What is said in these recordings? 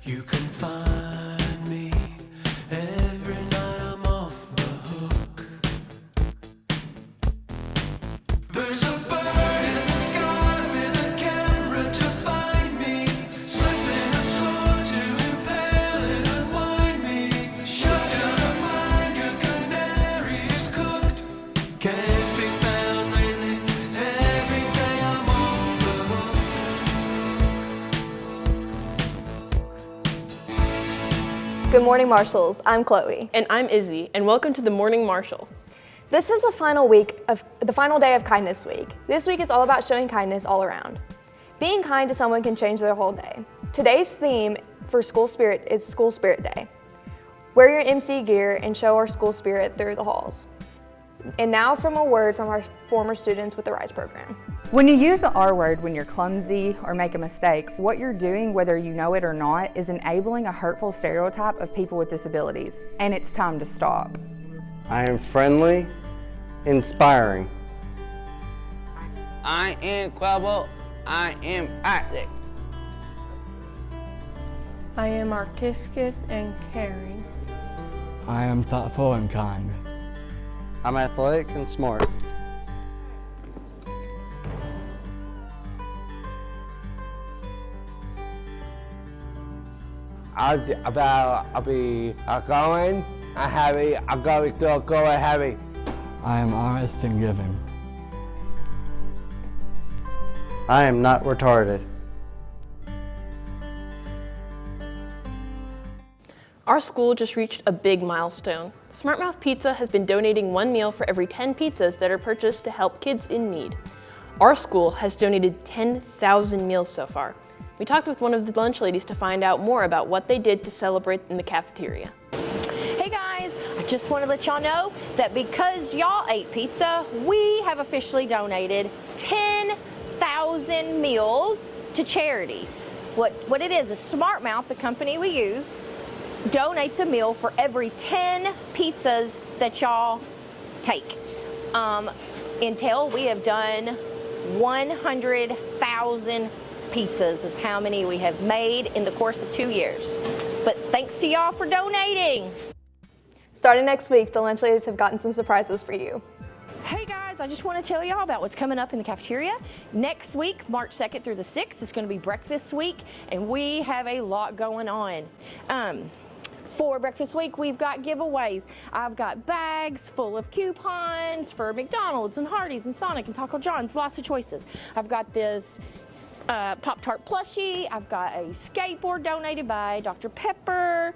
You can find me every night I'm off the hook. There's a bird in the sky with a camera to find me, slipping a sword to impale and unwind me. Shut down a mine, your canary is cooked. Can't be found lately, every day I'm off the hook. Good morning, Marshals. I'm Chloe. And I'm Izzy, and welcome to the Morning Marshal. This is the final day of Kindness Week. This week is all about showing kindness all around. Being kind to someone can change their whole day. Today's theme for School Spirit is School Spirit Day. Wear your MC gear and show our school spirit through the halls. And now from a word from our former students with the RISE program. When you use the R word when you're clumsy or make a mistake, what you're doing, whether you know it or not, is enabling a hurtful stereotype of people with disabilities, and it's time to stop. I am friendly, inspiring. I am clever. I am active. I am artistic and caring. I am thoughtful and kind. I'm athletic and smart. I'll be outgoing, I'm happy, I'm going to go heavy. I am honest and giving. I am not retarded. Our school just reached a big milestone. Smart Mouth Pizza has been donating one meal for every 10 pizzas that are purchased to help kids in need. Our school has donated 10,000 meals so far. We talked with one of the lunch ladies to find out more about what they did to celebrate in the cafeteria. Hey guys, I just want to let y'all know that because y'all ate pizza, we have officially donated 10,000 meals to charity. What it is Smart Mouth, the company we use, donates a meal for every 10 pizzas that y'all take. Until we have done 100,000 pizzas is how many we have made in the course of 2 years. But thanks to y'all for donating. Starting next week, the lunch ladies have gotten some surprises for you. Hey guys, I just want to tell y'all about what's coming up in the cafeteria. Next week, March 2nd through the 6th, it's going to be breakfast week, and we have a lot going on. For breakfast week, we've got giveaways. I've got bags full of coupons for McDonald's and Hardee's and Sonic and Taco John's, lots of choices. I've got this Pop-Tart plushie. I've got a skateboard donated by Dr. Pepper.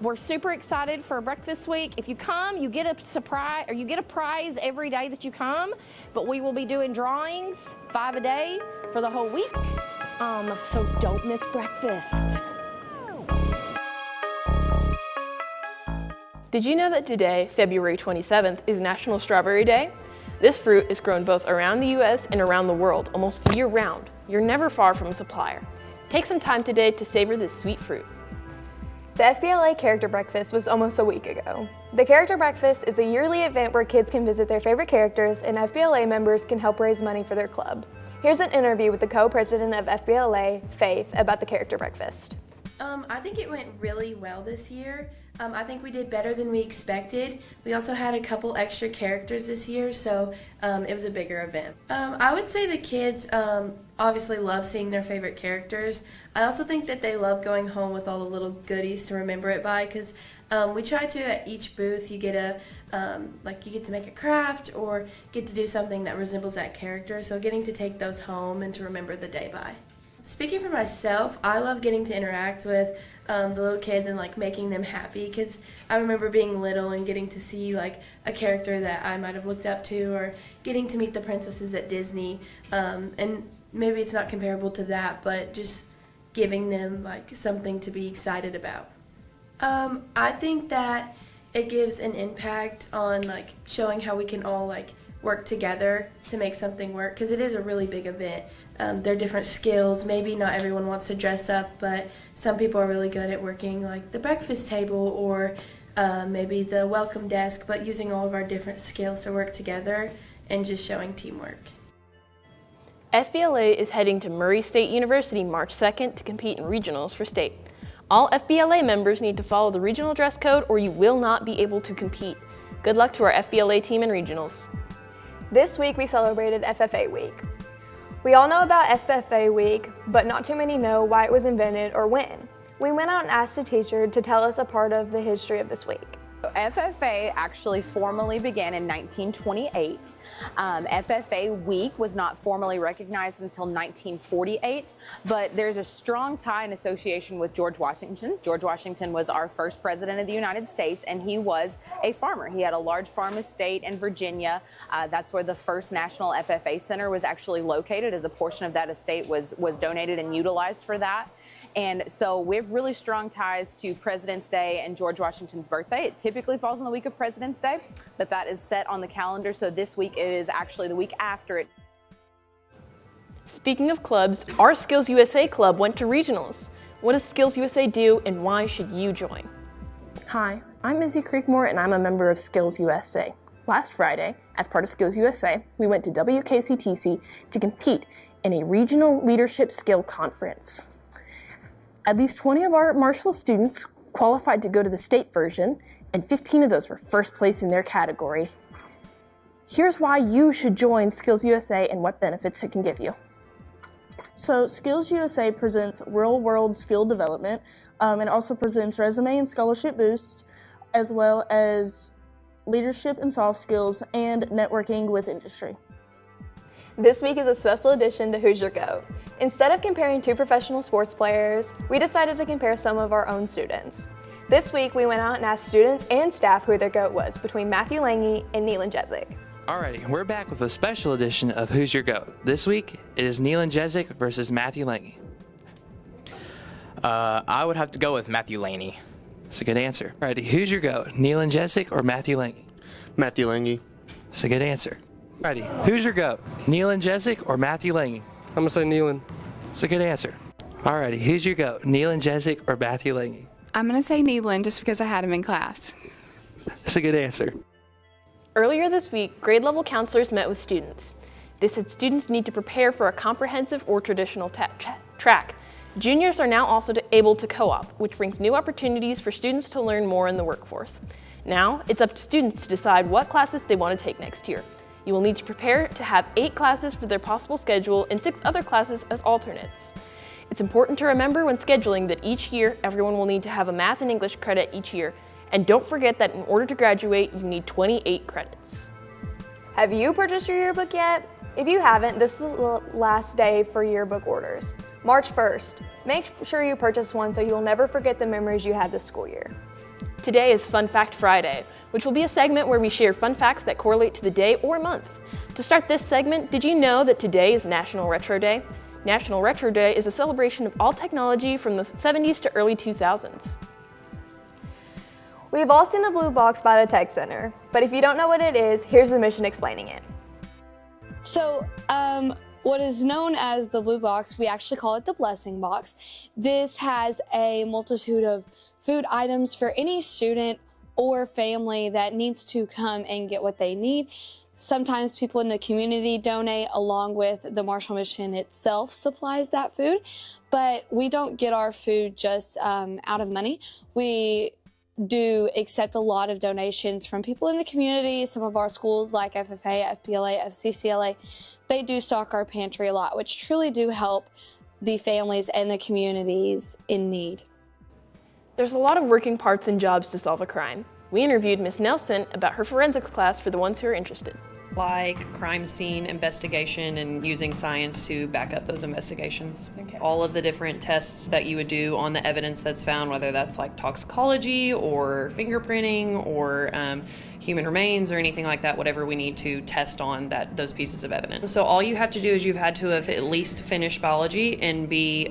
We're super excited for breakfast week. If you come, you get a surprise, or you get a prize every day that you come, but we will be doing drawings 5 a day for the whole week. So don't miss breakfast. Did you know that today, February 27th, is National Strawberry Day? This fruit is grown both around the US and around the world, almost year-round. You're never far from a supplier. Take some time today to savor this sweet fruit. The FBLA Character Breakfast was almost a week ago. The Character Breakfast is a yearly event where kids can visit their favorite characters and FBLA members can help raise money for their club. Here's an interview with the co-president of FBLA, Faith, about the Character Breakfast. I think it went really well this year. I think we did better than we expected. We also had a couple extra characters this year, so it was a bigger event. I would say the kids obviously love seeing their favorite characters. I also think that they love going home with all the little goodies to remember it by, because we try to, at each booth, you get you get to make a craft or get to do something that resembles that character, so getting to take those home and to remember the day by. Speaking for myself, I love getting to interact with the little kids and making them happy, because I remember being little and getting to see a character that I might have looked up to, or getting to meet the princesses at Disney, and maybe it's not comparable to that, but just giving them something to be excited about. I think that it gives an impact on showing how we can all work together to make something work, because it is a really big event. There are different skills. Maybe not everyone wants to dress up, but some people are really good at working the breakfast table or maybe the welcome desk, but using all of our different skills to work together and just showing teamwork. FBLA is heading to Murray State University March 2nd to compete in regionals for state. All FBLA members need to follow the regional dress code or you will not be able to compete. Good luck to our FBLA team in regionals. This week we celebrated FFA Week. We all know about FFA Week, but not too many know why it was invented or when. We went out and asked a teacher to tell us a part of the history of this week. FFA actually formally began in 1928. FFA Week was not formally recognized until 1948, but there's a strong tie and association with George Washington. George Washington was our first president of the United States, and he was a farmer. He had a large farm estate in Virginia. That's where the first National FFA Center was actually located, as a portion of that estate was donated and utilized for that. And so we have really strong ties to President's Day and George Washington's birthday. It typically falls on the week of President's Day, but that is set on the calendar. So this week it is actually the week after it. Speaking of clubs, our Skills USA club went to regionals. What does Skills USA do and why should you join? Hi, I'm Izzy Creekmore and I'm a member of Skills USA. Last Friday, as part of Skills USA, we went to WKCTC to compete in a regional leadership skill conference. At least 20 of our Marshal students qualified to go to the state version, and 15 of those were first place in their category. Here's why you should join Skills USA and what benefits it can give you. So Skills USA presents real-world skill development and also presents resume and scholarship boosts, as well as leadership and soft skills and networking with industry. This week is a special edition to Who's Your GOAT. Instead of comparing two professional sports players, we decided to compare some of our own students. This week, we went out and asked students and staff who their GOAT was between Matthew Lange and Neelan Jezik. Alrighty, we're back with a special edition of Who's Your GOAT. This week, it is Neelan Jezik versus Matthew Lange. I would have to go with Matthew Lange. That's a good answer. Alrighty, who's your GOAT? Neelan Jezik or Matthew Lange? Matthew Lange. That's a good answer. Alrighty, who's your GOAT? Neelan Jezik or Matthew Lange? I'm gonna say Neelan. That's a good answer. Alrighty, who's your GOAT? Neelan Jezik or Matthew Lange? I'm gonna say Neelan just because I had him in class. That's a good answer. Earlier this week, grade level counselors met with students. They said students need to prepare for a comprehensive or traditional track. Juniors are now also able to co-op, which brings new opportunities for students to learn more in the workforce. Now, it's up to students to decide what classes they want to take next year. You will need to prepare to have 8 classes for their possible schedule and 6 other classes as alternates. It's important to remember when scheduling that each year, everyone will need to have a math and English credit each year. And don't forget that in order to graduate, you need 28 credits. Have you purchased your yearbook yet? If you haven't, this is the last day for yearbook orders, March 1st. Make sure you purchase one so you will never forget the memories you had this school year. Today is Fun Fact Friday, which will be a segment where we share fun facts that correlate to the day or month. To start this segment, did you know that today is National Retro Day? National Retro Day is a celebration of all technology from the 70s to early 2000s. We've all seen the blue box by the Tech Center, but if you don't know what it is, here's the mission explaining it. So, what is known as the blue box, we actually call it the blessing box. This has a multitude of food items for any student or family that needs to come and get what they need. Sometimes people in the community donate, along with the Marshall Mission itself supplies that food, but we don't get our food just out of money. We do accept a lot of donations from people in the community. Some of our schools like FFA, FBLA, FCCLA, they do stock our pantry a lot, which truly do help the families and the communities in need. There's a lot of working parts and jobs to solve a crime. We interviewed Ms. Nelson about her forensics class for the ones who are interested. Like crime scene investigation and using science to back up those investigations. Okay. All of the different tests that you would do on the evidence that's found, whether that's like toxicology or fingerprinting or human remains or anything like that, whatever we need to test on those pieces of evidence. So all you have to do is you've had to have at least finished biology and be,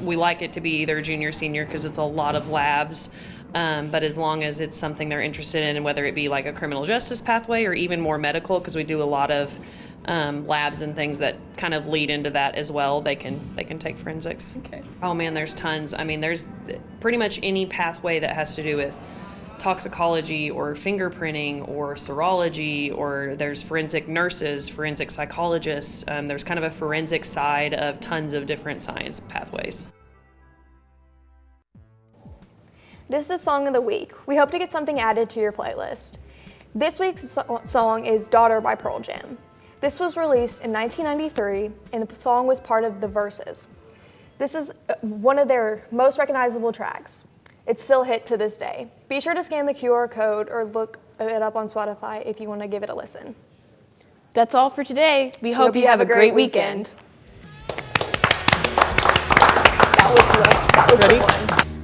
we like it to be either junior, senior, because it's a lot of labs. But as long as it's something they're interested in, and whether it be like a criminal justice pathway or even more medical, because we do a lot of labs and things that kind of lead into that as well, they can take forensics. Okay. Oh man, there's tons. I mean, there's pretty much any pathway that has to do with toxicology or fingerprinting or serology, or there's forensic nurses, forensic psychologists. There's kind of a forensic side of tons of different science pathways. This is Song of the Week. We hope to get something added to your playlist. This week's song is Daughter by Pearl Jam. This was released in 1993, and the song was part of the Verses. This is one of their most recognizable tracks. It's still a hit to this day. Be sure to scan the QR code or look it up on Spotify if you want to give it a listen. That's all for today. We hope you have a great weekend. That was the one.